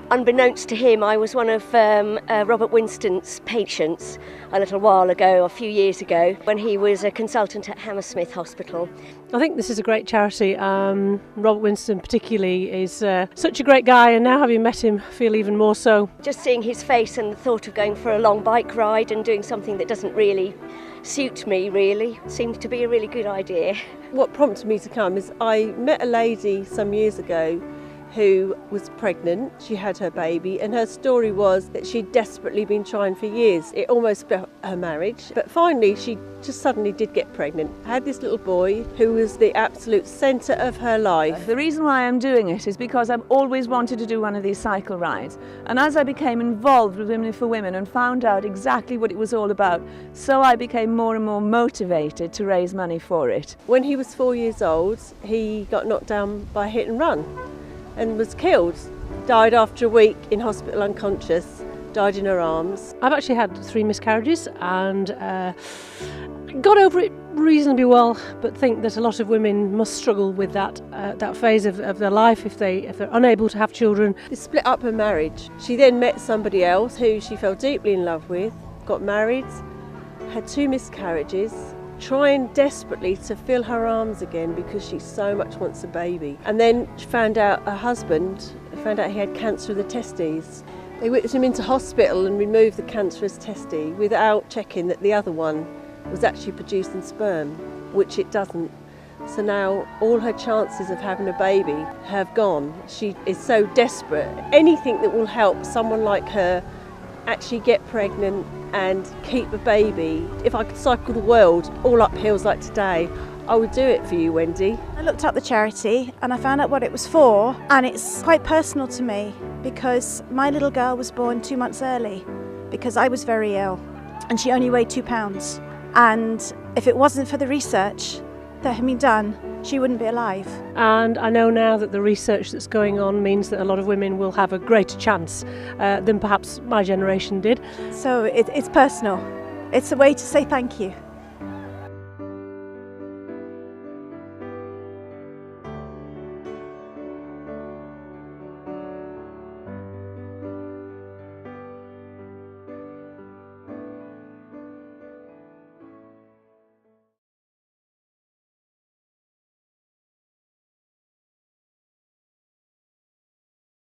Unbeknownst to him, I was one of Robert Winston's patients a little while ago, a few years ago, when he was a consultant at Hammersmith Hospital. I think this is a great charity. Robert Winston particularly is such a great guy, and now having met him, I feel even more so. Just seeing his face and the thought of going for a long bike ride and doing something that doesn't really suit me really seemed to be a really good idea. What prompted me to come is I met a lady some years ago who was pregnant. She had her baby, and her story was that she'd desperately been trying for years. It almost split her marriage, but finally she just suddenly did get pregnant. Had this little boy who was the absolute centre of her life. The reason why I'm doing it is because I've always wanted to do one of these cycle rides, and as I became involved with Women for Women and found out exactly what it was all about, so I became more and more motivated to raise money for it. When he was 4 years old, he got knocked down by a hit and run and was killed. Died after a week in hospital unconscious, died in her arms. I've actually had 3 miscarriages and got over it reasonably well, but think that a lot of women must struggle with that phase of their life if they're unable to have children. It split up her marriage. She then met somebody else who she fell deeply in love with, got married, had 2 miscarriages, trying desperately to fill her arms again because she so much wants a baby. And then she found out her husband he had cancer of the testes. They whipped him into hospital and removed the cancerous testes without checking that the other one was actually producing sperm, which it doesn't. So now all her chances of having a baby have gone. She is so desperate. Anything that will help someone like her actually get pregnant and keep a baby. If I could cycle the world all up hills like today, I would do it for you, Wendy. I looked up the charity and I found out what it was for, and it's quite personal to me because my little girl was born 2 months early because I was very ill and she only weighed 2 pounds. And if it wasn't for the research that had been done, she wouldn't be alive. And I know now that the research that's going on means that a lot of women will have a greater chance than perhaps my generation did. So it's personal. It's a way to say thank you.